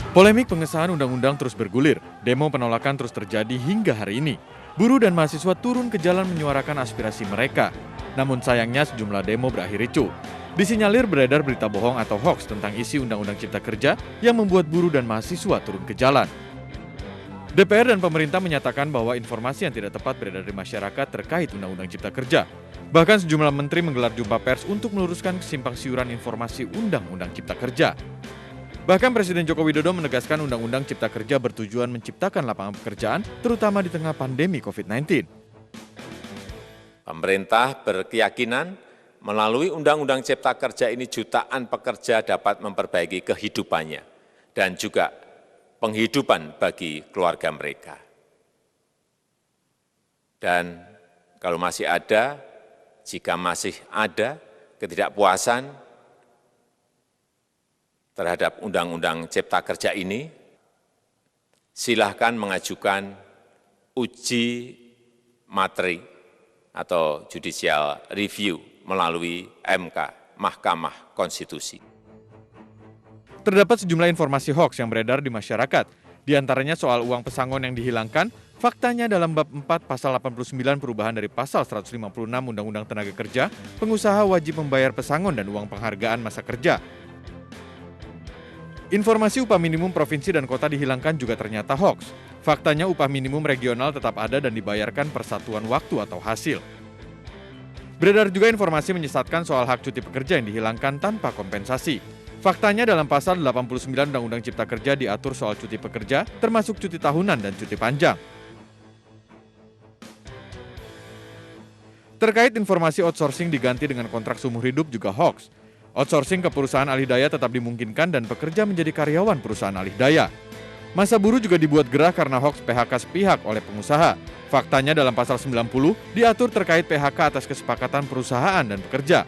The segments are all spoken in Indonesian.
Polemik pengesahan undang-undang terus bergulir. Demo penolakan terus terjadi hingga hari ini. Buruh dan mahasiswa turun ke jalan menyuarakan aspirasi mereka. Namun sayangnya sejumlah demo berakhir ricuh. Disinyalir beredar berita bohong atau hoaks tentang isi Undang-Undang Cipta Kerja yang membuat buruh dan mahasiswa turun ke jalan. DPR dan pemerintah menyatakan bahwa informasi yang tidak tepat beredar di masyarakat terkait Undang-Undang Cipta Kerja. Bahkan sejumlah menteri menggelar jumpa pers untuk meluruskan kesimpang siuran informasi Undang-Undang Cipta Kerja. Bahkan Presiden Joko Widodo menegaskan Undang-Undang Cipta Kerja bertujuan menciptakan lapangan pekerjaan, terutama di tengah pandemi COVID-19. Pemerintah berkeyakinan melalui Undang-Undang Cipta Kerja ini jutaan pekerja dapat memperbaiki kehidupannya dan juga penghidupan bagi keluarga mereka. Dan kalau masih ada, jika masih ada ketidakpuasan terhadap Undang-Undang Cipta Kerja ini, silahkan mengajukan uji materi atau judicial review melalui MK, Mahkamah Konstitusi. Terdapat sejumlah informasi hoaks yang beredar di masyarakat, di antaranya soal uang pesangon yang dihilangkan. Faktanya dalam bab 4 pasal 89 perubahan dari pasal 156 Undang-Undang Tenaga Kerja, pengusaha wajib membayar pesangon dan uang penghargaan masa kerja. Informasi upah minimum provinsi dan kota dihilangkan juga ternyata hoaks. Faktanya upah minimum regional tetap ada dan dibayarkan per satuan waktu atau hasil. Beredar juga informasi menyesatkan soal hak cuti pekerja yang dihilangkan tanpa kompensasi. Faktanya dalam pasal 89 Undang-Undang Cipta Kerja diatur soal cuti pekerja, termasuk cuti tahunan dan cuti panjang. Terkait informasi outsourcing diganti dengan kontrak seumur hidup juga hoaks. Outsourcing ke perusahaan alih daya tetap dimungkinkan dan pekerja menjadi karyawan perusahaan alih daya. Masa buruh juga dibuat gerah karena hoaks PHK sepihak oleh pengusaha. Faktanya dalam pasal 90 diatur terkait PHK atas kesepakatan perusahaan dan pekerja.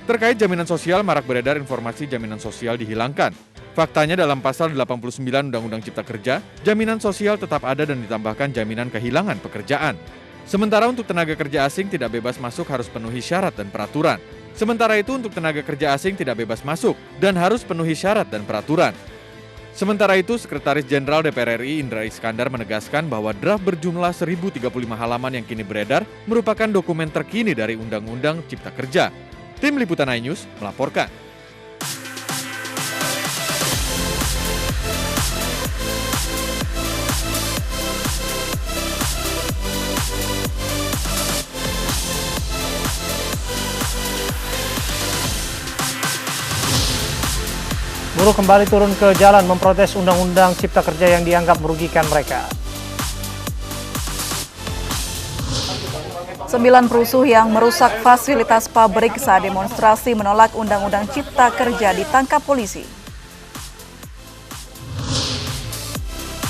Terkait jaminan sosial marak beredar informasi jaminan sosial dihilangkan. Faktanya dalam pasal 89 Undang-Undang Cipta Kerja, jaminan sosial tetap ada dan ditambahkan jaminan kehilangan pekerjaan. Sementara untuk tenaga kerja asing tidak bebas masuk harus penuhi syarat dan peraturan. Sementara itu untuk tenaga kerja asing tidak bebas masuk dan harus penuhi syarat dan peraturan. Sementara itu Sekretaris Jenderal DPR RI Indra Iskandar menegaskan bahwa draft berjumlah 1035 halaman yang kini beredar merupakan dokumen terkini dari Undang-Undang Cipta Kerja. Tim Liputan iNews melaporkan. Buruh kembali turun ke jalan memprotes Undang-Undang Cipta Kerja yang dianggap merugikan mereka. 9 perusuh yang merusak fasilitas pabrik saat demonstrasi menolak Undang-Undang Cipta Kerja ditangkap polisi.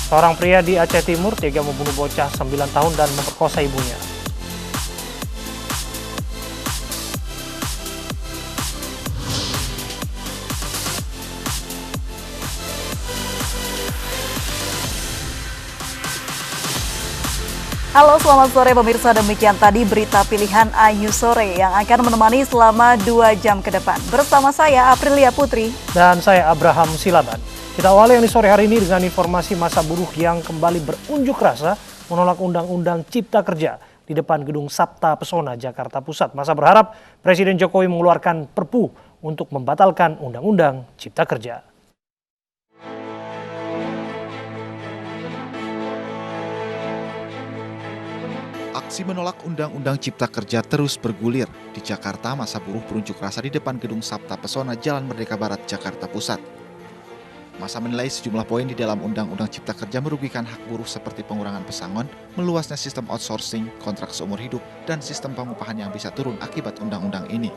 Seorang pria di Aceh Timur tega membunuh bocah 9 tahun dan memperkosa ibunya. Halo, selamat sore pemirsa. Demikian tadi berita pilihan iNews Sore yang akan menemani selama 2 jam ke depan. Bersama saya Aprilia Putri. Dan saya Abraham Silaban. Kita awali yang di sore hari ini dengan informasi massa buruh yang kembali berunjuk rasa menolak Undang-Undang Cipta Kerja di depan Gedung Sabta Pesona, Jakarta Pusat. Massa berharap Presiden Jokowi mengeluarkan Perpu untuk membatalkan Undang-Undang Cipta Kerja. Aksi menolak Undang-Undang Cipta Kerja terus bergulir. Di Jakarta, massa buruh berunjuk rasa di depan Gedung Sabta Pesona, Jalan Merdeka Barat, Jakarta Pusat. Massa menilai sejumlah poin di dalam Undang-Undang Cipta Kerja merugikan hak buruh seperti pengurangan pesangon, meluasnya sistem outsourcing, kontrak seumur hidup, dan sistem pengupahan yang bisa turun akibat undang-undang ini.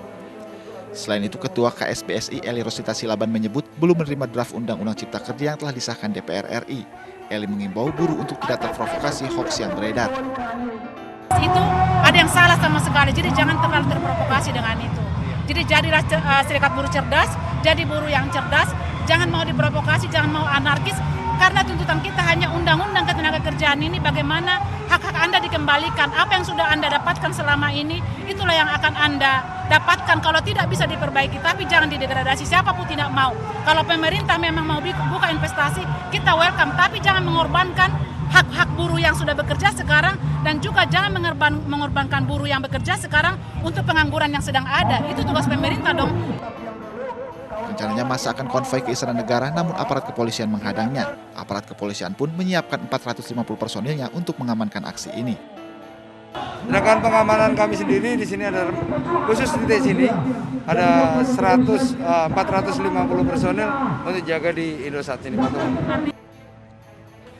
Selain itu, Ketua KSBSI Eli Rosita Silaban menyebut belum menerima draft Undang-Undang Cipta Kerja yang telah disahkan DPR RI. Eli mengimbau buruh untuk tidak terprovokasi hoaks yang beredar. Itu ada yang salah sama sekali, jadi jangan terlalu terprovokasi dengan itu. Jadi jadilah serikat buruh cerdas, jadi buruh yang cerdas, jangan mau diprovokasi, jangan mau anarkis, karena tuntutan kita hanya undang-undang ketenagakerjaan ini bagaimana hak-hak Anda dikembalikan. Apa yang sudah Anda dapatkan selama ini, itulah yang akan Anda dapatkan. Kalau tidak bisa diperbaiki, tapi jangan didegradasi, siapapun tidak mau. Kalau pemerintah memang mau buka investasi, kita welcome, tapi jangan mengorbankan hak-hak buruh yang sudah bekerja sekarang, dan juga jangan mengorbankan buruh yang bekerja sekarang untuk pengangguran yang sedang ada. Itu tugas pemerintah dong. Rencananya massa akan konvoi ke Istana Negara, namun aparat kepolisian menghadangnya. Aparat kepolisian pun menyiapkan 450 personilnya untuk mengamankan aksi ini. Sedangkan pengamanan kami sendiri di sini ada khusus di sini ada 450 personil untuk jaga di Indosat ini.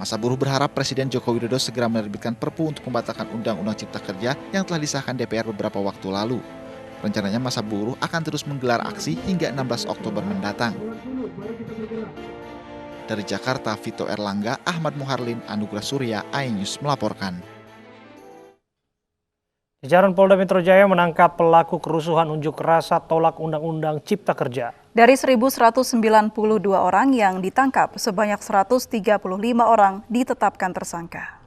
Massa buruh berharap Presiden Joko Widodo segera menerbitkan Perpu untuk membatalkan Undang-Undang Cipta Kerja yang telah disahkan DPR beberapa waktu lalu. Rencananya massa buruh akan terus menggelar aksi hingga 16 Oktober mendatang. Dari Jakarta, Vito Erlangga, Ahmad Muharlin, Anugrah Surya, iNews melaporkan. Jajaran Polda Metro Jaya menangkap pelaku kerusuhan unjuk rasa tolak Undang-Undang Cipta Kerja. Dari 1.192 orang yang ditangkap, sebanyak 135 orang ditetapkan tersangka.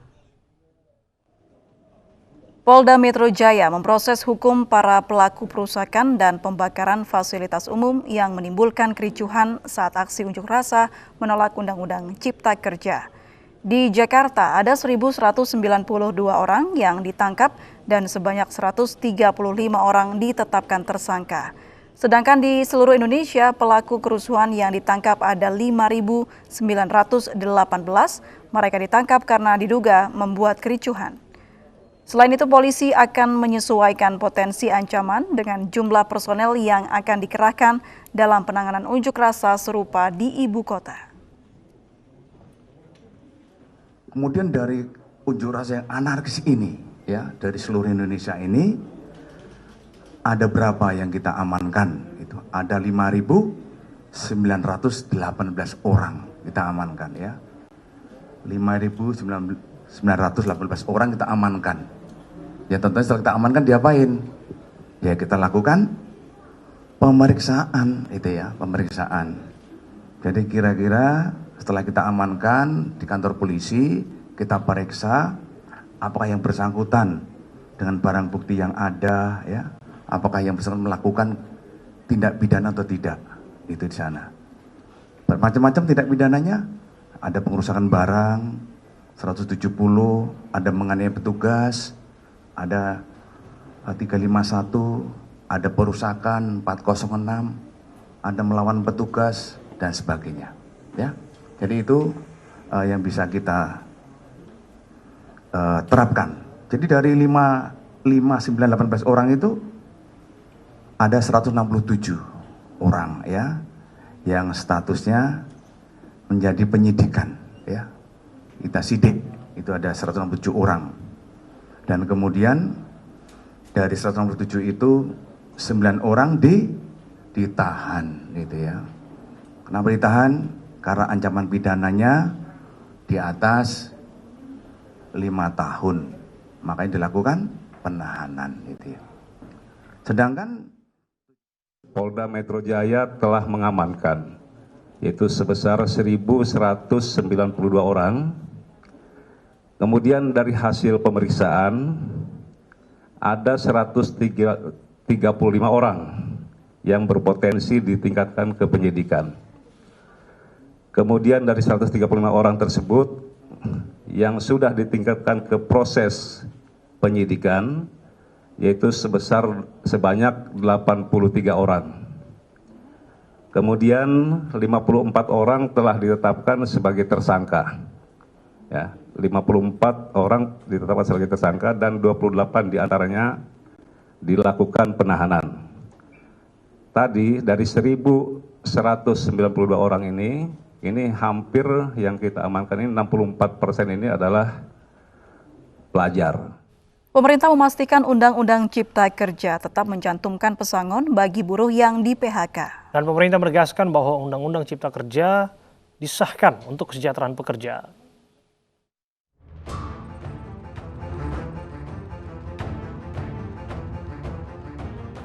Polda Metro Jaya memproses hukum para pelaku perusakan dan pembakaran fasilitas umum yang menimbulkan kericuhan saat aksi unjuk rasa menolak Undang-Undang Cipta Kerja. Di Jakarta ada 1.192 orang yang ditangkap dan sebanyak 135 orang ditetapkan tersangka. Sedangkan di seluruh Indonesia pelaku kerusuhan yang ditangkap ada 5.918. Mereka ditangkap karena diduga membuat kericuhan. Selain itu, polisi akan menyesuaikan potensi ancaman dengan jumlah personel yang akan dikerahkan dalam penanganan unjuk rasa serupa di ibu kota. Kemudian dari unjuk rasa yang anarkis ini, ya, dari seluruh Indonesia ini, ada berapa yang kita amankan? Itu ada 5.918 orang kita amankan, ya. 5.918 orang kita amankan. Ya tentunya setelah kita amankan diapain? Ya kita lakukan pemeriksaan, itu ya, pemeriksaan. Jadi kira-kira setelah kita amankan di kantor polisi, kita periksa apakah yang bersangkutan dengan barang bukti yang ada, ya, apakah yang bersangkutan melakukan tindak pidana atau tidak, itu di sana. Bermacam-macam tindak pidananya, ada pengerusakan barang 170, ada menganiaya petugas, ada 351, ada perusakan 406, ada melawan petugas dan sebagainya, ya. Jadi itu yang bisa kita terapkan. Jadi dari 5.918 orang itu ada 167 orang, ya, yang statusnya menjadi penyidikan, ya. Kita sidik, itu ada 167 orang. Dan kemudian dari 167 itu 9 orang ditahan, gitu ya. Kenapa ditahan? Karena ancaman pidananya di atas 5 tahun, makanya dilakukan penahanan, gitu ya. Sedangkan Polda Metro Jaya telah mengamankan, yaitu sebesar 1.192 orang. Kemudian dari hasil pemeriksaan ada 135 orang yang berpotensi ditingkatkan ke penyidikan. Kemudian dari 135 orang tersebut yang sudah ditingkatkan ke proses penyidikan yaitu sebanyak 83 orang. Kemudian 54 orang telah ditetapkan sebagai tersangka. Ya, 54 orang ditetapkan sebagai tersangka dan 28 diantaranya dilakukan penahanan. Tadi dari 1.192 orang ini hampir yang kita amankan ini 64% ini adalah pelajar. Pemerintah memastikan Undang-Undang Cipta Kerja tetap mencantumkan pesangon bagi buruh yang di PHK. Dan pemerintah menegaskan bahwa Undang-Undang Cipta Kerja disahkan untuk kesejahteraan pekerja.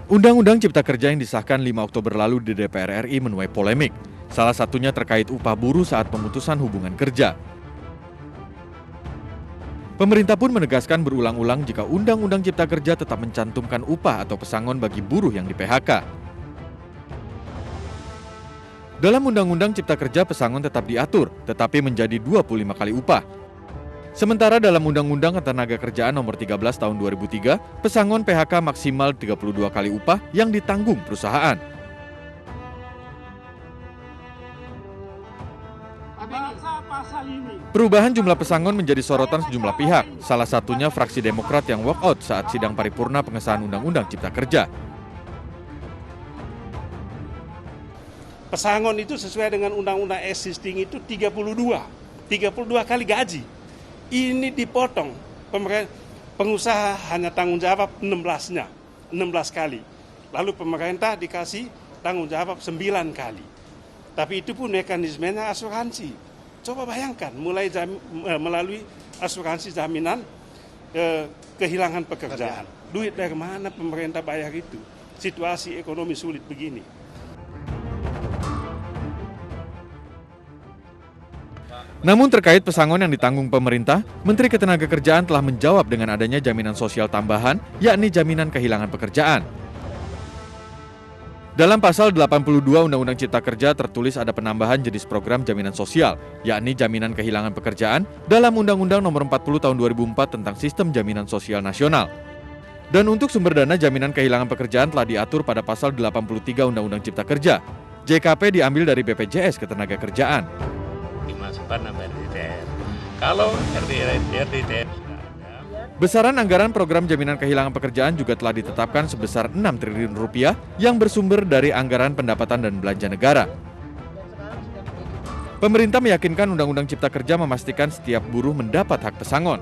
Undang-Undang Cipta Kerja yang disahkan 5 Oktober lalu di DPR RI menuai polemik. Salah satunya terkait upah buruh saat pemutusan hubungan kerja. Pemerintah pun menegaskan berulang-ulang jika Undang-Undang Cipta Kerja tetap mencantumkan upah atau pesangon bagi buruh yang di-PHK. Dalam Undang-Undang Cipta Kerja pesangon tetap diatur, tetapi menjadi 25 kali upah. Sementara dalam Undang-Undang Ketenagakerjaan Nomor 13 Tahun 2003, pesangon PHK maksimal 32 kali upah yang ditanggung perusahaan. Perubahan jumlah pesangon menjadi sorotan sejumlah pihak, salah satunya fraksi Demokrat yang walkout saat sidang paripurna pengesahan Undang-Undang Cipta Kerja. Pesangon itu sesuai dengan Undang-Undang existing itu 32 kali gaji. Ini dipotong, pengusaha hanya tanggung jawab 16 kali. Lalu pemerintah dikasih tanggung jawab 9 kali. Tapi itu pun mekanismenya asuransi. Coba bayangkan, melalui asuransi jaminan kehilangan pekerjaan. Duit dari mana pemerintah bayar itu? Situasi ekonomi sulit begini. Namun terkait pesangon yang ditanggung pemerintah, Menteri Ketenagakerjaan telah menjawab dengan adanya jaminan sosial tambahan, yakni jaminan kehilangan pekerjaan. Dalam pasal 82 Undang-Undang Cipta Kerja tertulis ada penambahan jenis program jaminan sosial, yakni jaminan kehilangan pekerjaan dalam Undang-Undang Nomor 40 Tahun 2004 tentang Sistem Jaminan Sosial Nasional. Dan untuk sumber dana jaminan kehilangan pekerjaan telah diatur pada pasal 83 Undang-Undang Cipta Kerja. JKP diambil dari BPJS Ketenagakerjaan. Dimasukkan nama RDTR. Kalau RDTR besaran anggaran program jaminan kehilangan pekerjaan juga telah ditetapkan sebesar 6 triliun rupiah yang bersumber dari anggaran pendapatan dan belanja negara. Pemerintah meyakinkan Undang-Undang Cipta Kerja memastikan setiap buruh mendapat hak pesangon.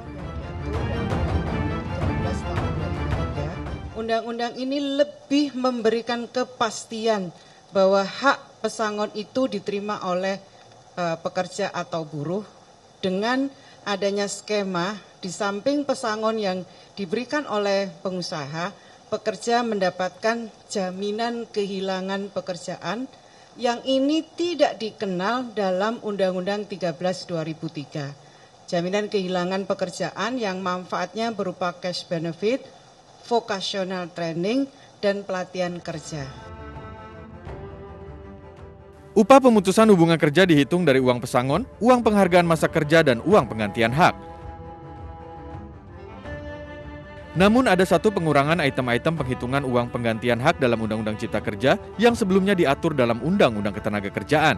Undang-undang ini lebih memberikan kepastian bahwa hak pesangon itu diterima oleh pekerja atau buruh dengan adanya skema. Di samping pesangon yang diberikan oleh pengusaha, pekerja mendapatkan jaminan kehilangan pekerjaan yang ini tidak dikenal dalam Undang-Undang 13 2003. Jaminan kehilangan pekerjaan yang manfaatnya berupa cash benefit, vocational training, dan pelatihan kerja. Upah pemutusan hubungan kerja dihitung dari uang pesangon, uang penghargaan masa kerja, dan uang penggantian hak. Namun ada satu pengurangan item-item penghitungan uang penggantian hak dalam Undang-Undang Cipta Kerja yang sebelumnya diatur dalam Undang-Undang Ketenagakerjaan.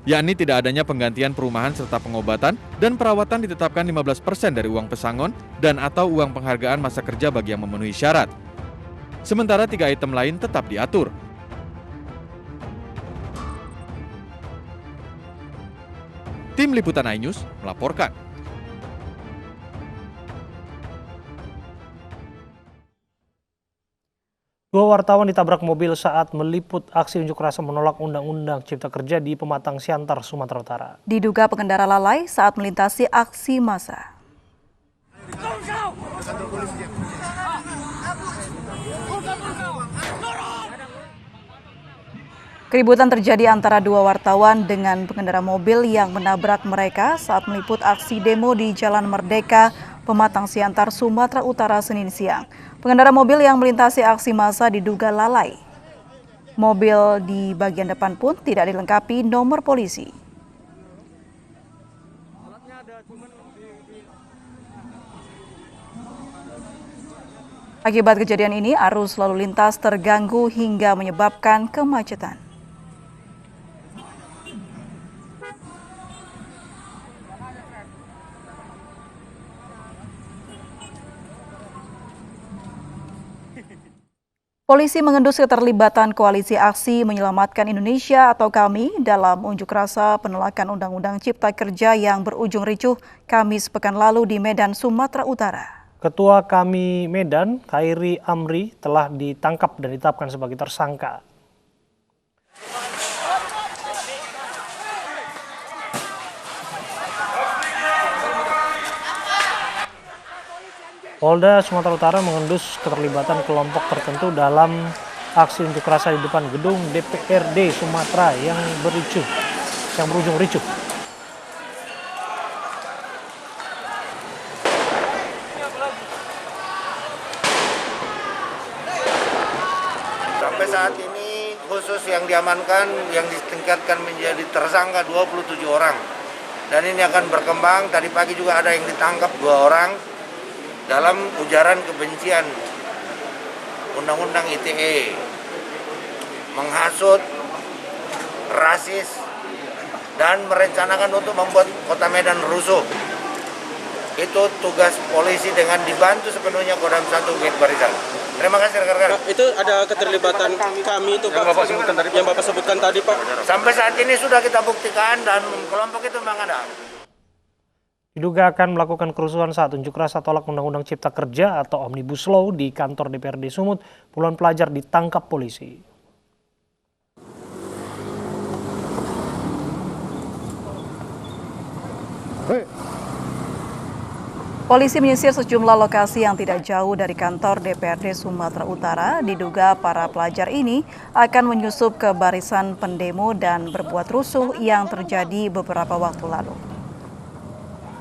Yakni tidak adanya penggantian perumahan serta pengobatan dan perawatan ditetapkan 15% dari uang pesangon dan atau uang penghargaan masa kerja bagi yang memenuhi syarat. Sementara 3 item lain tetap diatur. Tim Liputan iNews melaporkan. Dua wartawan ditabrak mobil saat meliput aksi unjuk rasa menolak Undang-Undang Cipta Kerja di Pematang Siantar, Sumatera Utara. Diduga pengendara lalai saat melintasi aksi massa. Keributan terjadi antara dua wartawan dengan pengendara mobil yang menabrak mereka saat meliput aksi demo di Jalan Merdeka, Pematang Siantar, Sumatera Utara, Senin siang. Pengendara mobil yang melintasi aksi massa diduga lalai. Mobil di bagian depan pun tidak dilengkapi nomor polisi. Akibat kejadian ini, arus lalu lintas terganggu hingga menyebabkan kemacetan. Polisi mengendus keterlibatan koalisi aksi Menyelamatkan Indonesia atau KAMI dalam unjuk rasa penolakan Undang-Undang Cipta Kerja yang berujung ricuh Kamis pekan lalu di Medan, Sumatera Utara. Ketua KAMI Medan, Khairi Amri, telah ditangkap dan ditetapkan sebagai tersangka. Polda Sumatera Utara mengendus keterlibatan kelompok tertentu dalam aksi unjuk rasa di depan gedung DPRD Sumatera yang berujung ricuh. Sampai saat ini khusus yang diamankan yang ditingkatkan menjadi tersangka 27 orang. Dan ini akan berkembang, tadi pagi juga ada yang ditangkap 2 orang dalam ujaran kebencian Undang-Undang ITE, menghasut, rasis, dan merencanakan untuk membuat Kota Medan rusuh. Itu tugas polisi dengan dibantu sepenuhnya Kodam 1 Gate Barisan. Terima kasih rekan-rekan. Itu ada keterlibatan kami itu Pak, yang Bapak sebutkan tadi Pak. Sampai saat ini sudah kita buktikan dan kelompok itu memang ada. Diduga akan melakukan kerusuhan saat unjuk rasa tolak Undang-Undang Cipta Kerja atau Omnibus Law di kantor DPRD Sumut, puluhan pelajar ditangkap polisi. Polisi menyisir sejumlah lokasi yang tidak jauh dari kantor DPRD Sumatera Utara. Diduga para pelajar ini akan menyusup ke barisan pendemo dan berbuat rusuh yang terjadi beberapa waktu lalu.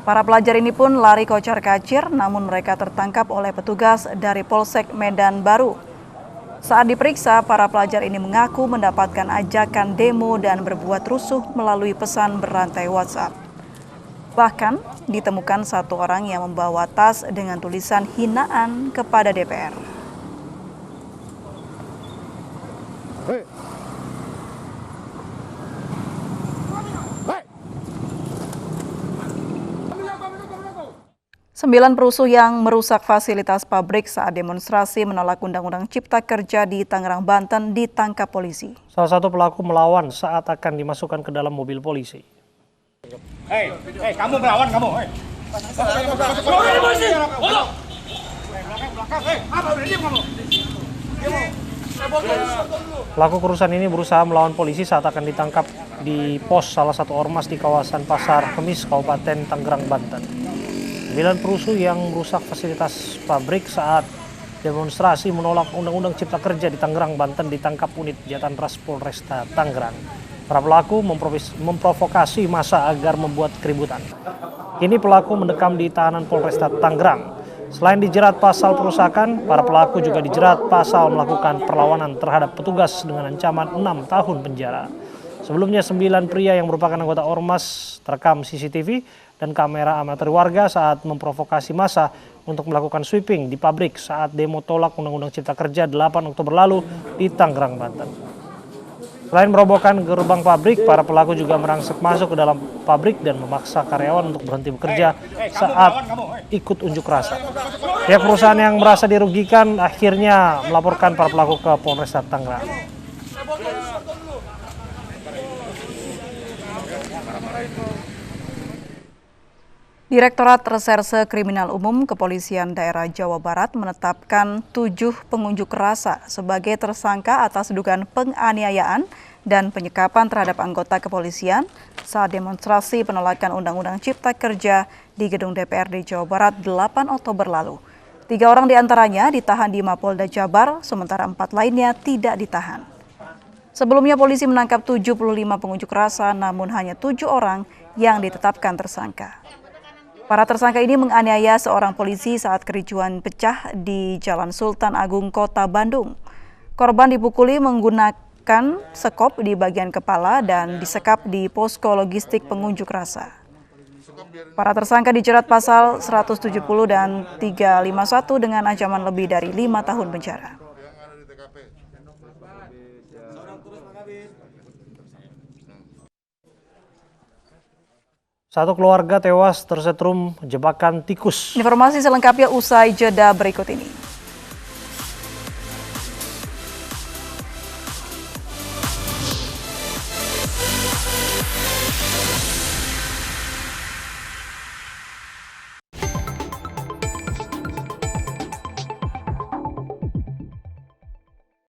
Para pelajar ini pun lari kocar-kacir, namun mereka tertangkap oleh petugas dari Polsek Medan Baru. Saat diperiksa, para pelajar ini mengaku mendapatkan ajakan demo dan berbuat rusuh melalui pesan berantai WhatsApp. Bahkan ditemukan satu orang yang membawa tas dengan tulisan hinaan kepada DPR. Sembilan perusuh yang merusak fasilitas pabrik saat demonstrasi menolak Undang-Undang Cipta Kerja di Tangerang, Banten ditangkap polisi. Salah satu pelaku melawan saat akan dimasukkan ke dalam mobil polisi. Hei, kamu melawan kamu, hei. Pelaku kerusuhan ini berusaha melawan polisi saat akan ditangkap di pos salah satu ormas di kawasan Pasar Kemis, Kabupaten Tangerang, Banten. 9 perusuh yang merusak fasilitas pabrik saat demonstrasi menolak Undang-Undang Cipta Kerja di Tangerang, Banten ditangkap unit Jatanras Polresta Tangerang. Para pelaku memprovokasi massa agar membuat keributan. Kini pelaku mendekam di tahanan Polresta Tangerang. Selain dijerat pasal perusakan, para pelaku juga dijerat pasal melakukan perlawanan terhadap petugas dengan ancaman 6 tahun penjara. Sebelumnya 9 pria yang merupakan anggota ormas terekam CCTV dan kamera amatir warga saat memprovokasi massa untuk melakukan sweeping di pabrik saat demo tolak Undang-Undang Cipta Kerja 8 Oktober lalu di Tangerang, Banten. Selain merobohkan gerbang pabrik, para pelaku juga merangsek masuk ke dalam pabrik dan memaksa karyawan untuk berhenti bekerja saat ikut unjuk rasa. Pihak perusahaan yang merasa dirugikan akhirnya melaporkan para pelaku ke Polresta Tangerang. Direktorat Reserse Kriminal Umum Kepolisian Daerah Jawa Barat menetapkan 7 pengunjuk rasa sebagai tersangka atas dugaan penganiayaan dan penyekapan terhadap anggota kepolisian saat demonstrasi penolakan Undang-Undang Cipta Kerja di Gedung DPRD Jawa Barat 8 Oktober lalu. 3 orang diantaranya ditahan di Mapolda Jabar, sementara 4 lainnya tidak ditahan. Sebelumnya polisi menangkap 75 pengunjuk rasa, namun hanya 7 orang yang ditetapkan tersangka. Para tersangka ini menganiaya seorang polisi saat kericuhan pecah di Jalan Sultan Agung, Kota Bandung. Korban dipukuli menggunakan sekop di bagian kepala dan disekap di posko logistik pengunjuk rasa. Para tersangka dijerat pasal 170 dan 351 dengan ancaman lebih dari 5 tahun penjara. Satu keluarga tewas tersetrum jebakan tikus. Informasi selengkapnya usai jeda berikut ini.